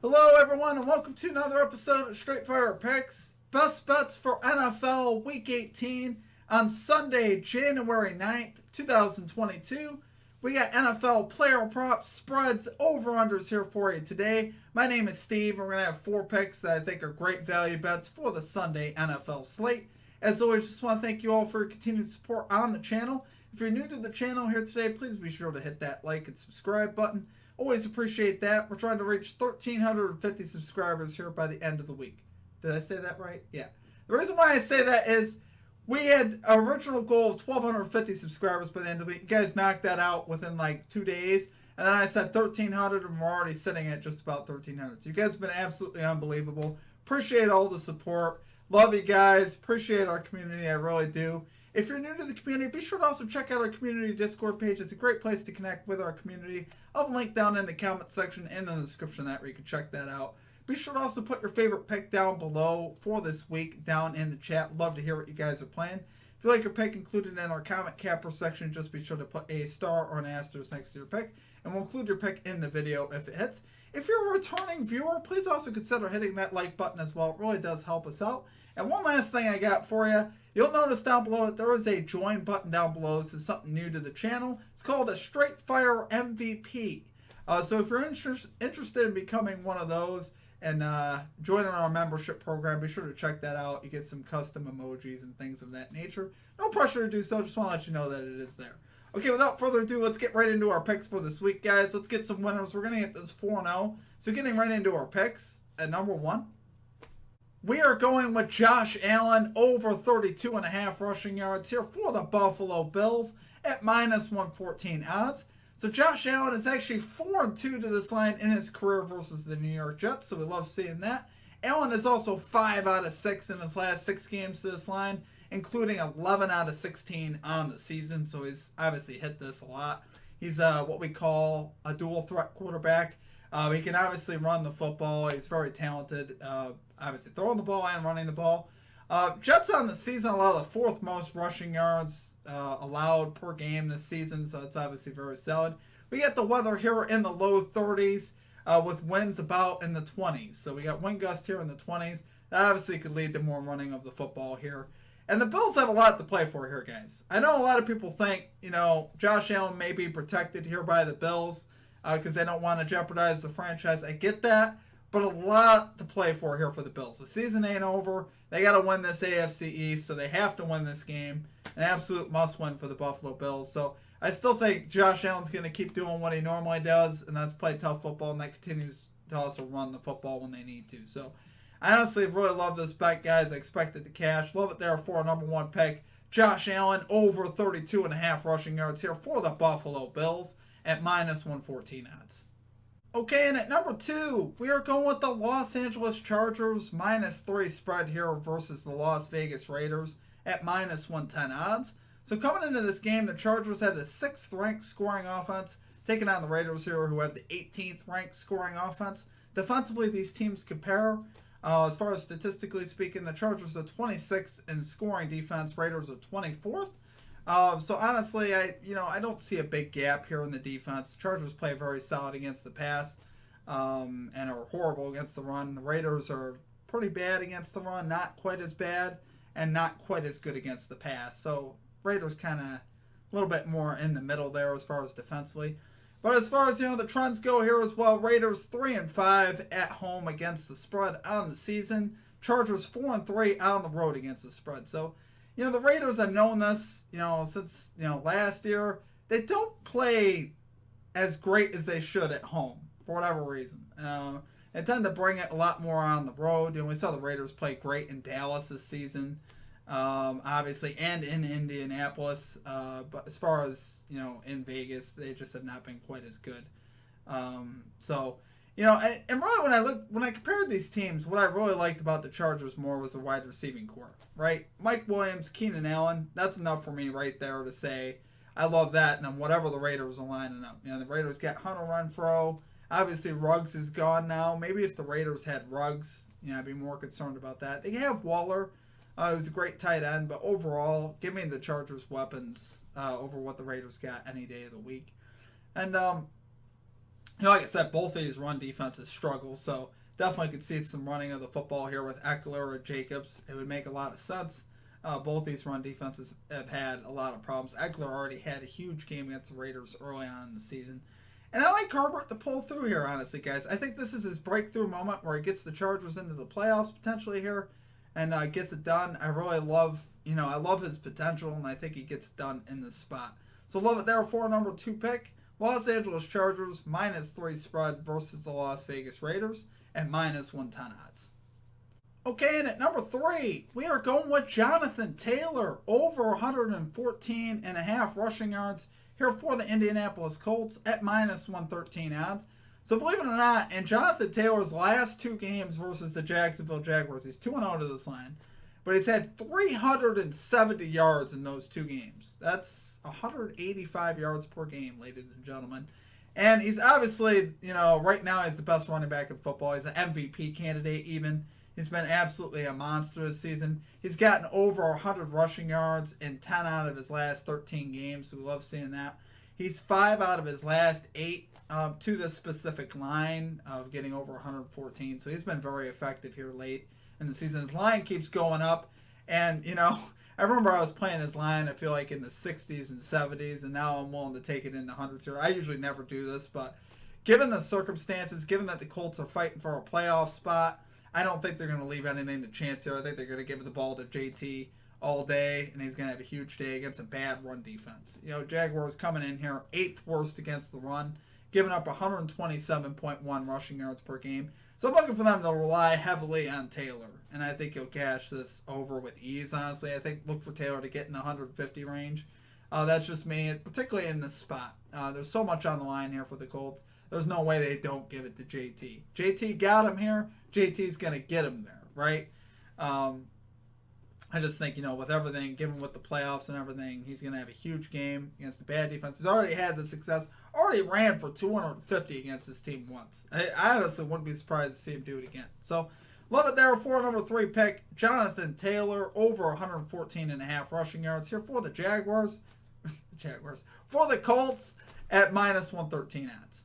Hello, everyone, and welcome to another episode of Straight Fire Picks. Best bets for NFL Week 18 on Sunday, January 9th, 2022. We got NFL player props, spreads, over-unders here for you today. My name is Steve, and we're going to have 4 picks that I think are great value bets for the Sunday NFL slate. As always, just want to thank you all for your continued support on the channel. If you're new to the channel here today, please be sure to hit that like and subscribe button. Always appreciate that. We're trying to reach 1,350 subscribers here by the end of the week. Did I say that right? Yeah. The reason why I say that is we had an original goal of 1,250 subscribers by the end of the week. You guys knocked that out within like 2 days. And then I said 1,300, and we're already sitting at just about 1,300. So you guys have been absolutely unbelievable. Appreciate all the support. Love you guys. Appreciate our community. I really do. If you're new to the community, be sure to also check out our community Discord page. It's a great place to connect with our community. I'll have a link down in the comment section and in the description of that where you can check that out. Be sure to also put your favorite pick down below for this week down in the chat. Love to hear what you guys are playing. If you like your pick included in our comment capper section, just be sure to put a star or an asterisk next to your pick, and we'll include your pick in the video if it hits. If you're a returning viewer, please also consider hitting that like button as well. It really does help us out. And one last thing I got for you. You'll notice down below there is a join button down below. This is something new to the channel. It's called a Straight Fire MVP. So if you're interested in becoming one of those and joining our membership program, be sure to check that out. You get some custom emojis and things of that nature. No pressure to do so. Just want to let you know that it is there. Okay, without further ado, let's get right into our picks for this week, guys. Let's get some winners. We're going to get this 4-0. So getting right into our picks at number 1. We are going with Josh Allen over 32.5 rushing yards here for the Buffalo Bills at minus 114 odds. So Josh Allen is actually 4-2 to this line in his career versus the New York Jets, so we love seeing that. Allen is also 5 out of 6 in his last 6 games to this line, including 11 out of 16 on the season, so he's obviously hit this a lot. He's what we call a dual threat quarterback. He can obviously run the football. He's very talented, obviously throwing the ball and running the ball. Jets on the season allow the 4th most rushing yards allowed per game this season, so it's obviously very solid. We get the weather here in the low 30s with winds about in the 20s. So we got wind gusts here in the 20s. That obviously could lead to more running of the football here. And the Bills have a lot to play for here, guys. I know a lot of people think, Josh Allen may be protected here by the Bills because they don't want to jeopardize the franchise. I get that, but a lot to play for here for the Bills. The season ain't over. They got to win this AFC East, so they have to win this game. An absolute must-win for the Buffalo Bills. So I still think Josh Allen's going to keep doing what he normally does, and that's play tough football, and that continues to also run the football when they need to. So I honestly really love this bet, guys. I expect it to cash. Love it there for a number 1 pick. Josh Allen over 32.5 rushing yards here for the Buffalo Bills at minus 114 odds. Okay, and at number 2, we are going with the Los Angeles Chargers minus 3 spread here versus the Las Vegas Raiders at minus 110 odds. So coming into this game, the Chargers have the 6th ranked scoring offense, taking on the Raiders here who have the 18th ranked scoring offense. Defensively, these teams compare. As far as statistically speaking, the Chargers are 26th in scoring defense, Raiders are 24th. So honestly, I don't see a big gap here in the defense. The Chargers play very solid against the pass and are horrible against the run. The Raiders are pretty bad against the run, not quite as bad, and not quite as good against the pass. So Raiders kind of a little bit more in the middle there as far as defensively. But as far as the trends go here as well, Raiders 3-5 at home against the spread on the season. Chargers 4-3 on the road against the spread. So the Raiders have known this, since, last year. They don't play as great as they should at home, for whatever reason. They tend to bring it a lot more on the road. We saw the Raiders play great in Dallas this season, obviously, and in Indianapolis. But as far as, in Vegas, they just have not been quite as good. And really when I compared these teams, what I really liked about the Chargers more was the wide receiving core, right? Mike Williams, Keenan Allen, that's enough for me right there to say I love that. And then whatever the Raiders are lining up. The Raiders got Hunter Renfrow. Obviously, Ruggs is gone now. Maybe if the Raiders had Ruggs, I'd be more concerned about that. They have Waller. It was a great tight end, but overall, give me the Chargers' weapons over what the Raiders got any day of the week. And Like I said, both of these run defenses struggle, so definitely could see some running of the football here with Eckler or Jacobs. It would make a lot of sense. Both these run defenses have had a lot of problems. Eckler already had a huge game against the Raiders early on in the season. And I like Herbert to pull through here, honestly, guys. I think this is his breakthrough moment where he gets the Chargers into the playoffs potentially here and gets it done. I really love, I love his potential, and I think he gets it done in this spot. So love it there for number 2 pick. Los Angeles Chargers -3 spread versus the Las Vegas Raiders at -110 odds. Okay, and at number 3, we are going with Jonathan Taylor over 114.5 rushing yards here for the Indianapolis Colts at -113 odds. So believe it or not, in Jonathan Taylor's last 2 games versus the Jacksonville Jaguars, he's 2-0 to this line. But he's had 370 yards in those 2 games. That's 185 yards per game, ladies and gentlemen. And he's obviously, right now he's the best running back in football. He's an MVP candidate even. He's been absolutely a monster this season. He's gotten over 100 rushing yards in 10 out of his last 13 games. So we love seeing that. He's 5 out of his last 8 to the specific line of getting over 114. So he's been very effective here late in the season. His line keeps going up. And, I remember I was playing his line, I feel like, in the 60s and 70s. And now I'm willing to take it in the hundreds here. I usually never do this. But given the circumstances, given that the Colts are fighting for a playoff spot, I don't think they're going to leave anything to chance here. I think they're going to give the ball to JT all day, and he's going to have a huge day against a bad run defense. Jaguars coming in here 8th worst against the run, giving up 127.1 rushing yards per game. So I'm looking for them to rely heavily on Taylor, and I think he'll cash this over with ease, honestly. I think look for Taylor to get in the 150 range. That's just me, particularly in this spot. There's so much on the line here for the Colts. There's no way they don't give it to JT. JT got him here. JT's going to get him there, right? I just think, with everything, given with the playoffs and everything, he's going to have a huge game against the bad defense. He's already had the success, already ran for 250 against this team once. I honestly wouldn't be surprised to see him do it again. So, love it there for number 3 pick, Jonathan Taylor, over 114.5 rushing yards here for the Jaguars. For the Colts at -113 odds.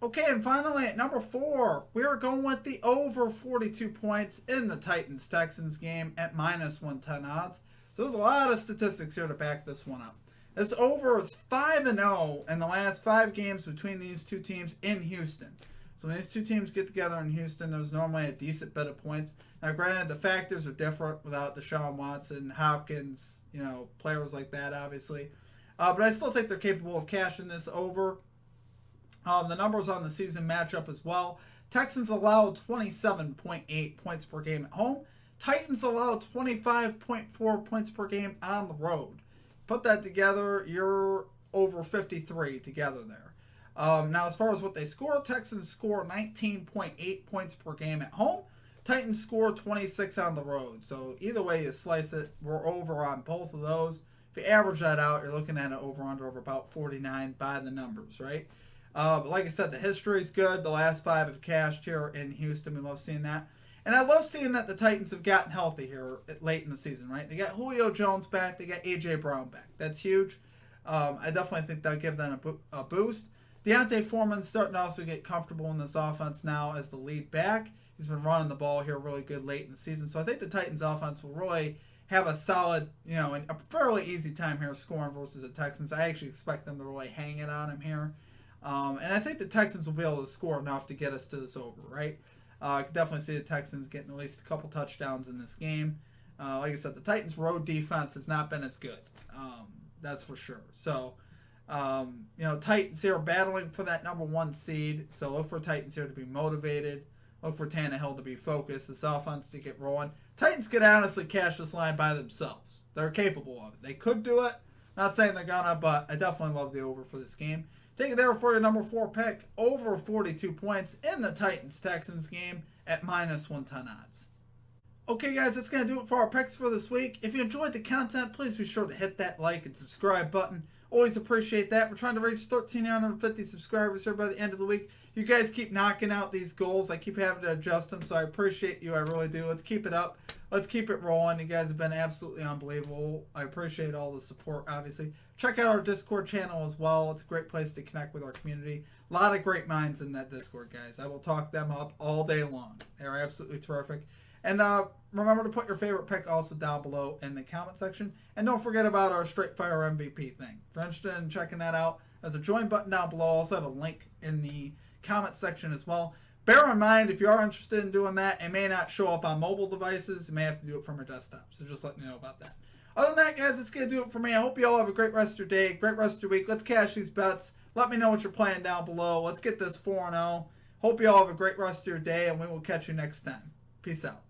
Okay, and finally at number 4, we are going with the over 42 points in the Titans-Texans game at -110 odds. So there's a lot of statistics here to back this one up. This over is 5-0 in the last 5 games between these two teams in Houston. So when these two teams get together in Houston, there's normally a decent bit of points. Now, granted, the factors are different without Deshaun Watson, Hopkins, players like that, obviously. But I still think they're capable of cashing this over. The numbers on the season match up as well. Texans allow 27.8 points per game at home. Titans allow 25.4 points per game on the road. Put that together, you're over 53 together there. Now, as far as what they score, Texans score 19.8 points per game at home. Titans score 26 on the road. So either way you slice it, we're over on both of those. If you average that out, you're looking at an over-under of about 49 by the numbers, right? But like I said, the history is good. The last 5 have cashed here in Houston. We love seeing that. And I love seeing that the Titans have gotten healthy here late in the season, right? They got Julio Jones back. They got A.J. Brown back. That's huge. I definitely think that'll give them a boost. Deontay Foreman's starting to also get comfortable in this offense now as the lead back. He's been running the ball here really good late in the season. So I think the Titans offense will really have a solid, and a fairly easy time here scoring versus the Texans. I actually expect them to really hang it on him here. And I think the Texans will be able to score enough to get us to this over, right? I could definitely see the Texans getting at least a couple touchdowns in this game. Like I said, the Titans' road defense has not been as good. That's for sure. So, Titans here battling for that number 1 seed. So look for Titans here to be motivated. Look for Tannehill to be focused. This offense to get rolling. Titans could honestly cash this line by themselves. They're capable of it. They could do it. Not saying they're gonna, but I definitely love the over for this game. Take it there for your number 4 pick. Over 42 points in the Titans-Texans game at -110 odds. Okay, guys, that's going to do it for our picks for this week. If you enjoyed the content, please be sure to hit that like and subscribe button. Always appreciate that. We're trying to reach 1,350 subscribers here by the end of the week. You guys keep knocking out these goals. I keep having to adjust them, so I appreciate you. I really do. Let's keep it up. Let's keep it rolling. You guys have been absolutely unbelievable. I appreciate all the support, obviously. Check out our Discord channel as well. It's a great place to connect with our community. A lot of great minds in that Discord, guys. I will talk them up all day long. They're absolutely terrific. And remember to put your favorite pick also down below in the comment section. And don't forget about our Straight Fire MVP thing. If you're interested in checking that out, there's a join button down below. I also have a link in the comment section as well. Bear in mind, if you are interested in doing that, it may not show up on mobile devices. You may have to do it from your desktop. So just letting you know about that. Other than that, guys, that's going to do it for me. I hope you all have a great rest of your day, great rest of your week. Let's cash these bets. Let me know what you're playing down below. Let's get this 4-0. Hope you all have a great rest of your day, and we will catch you next time. Peace out.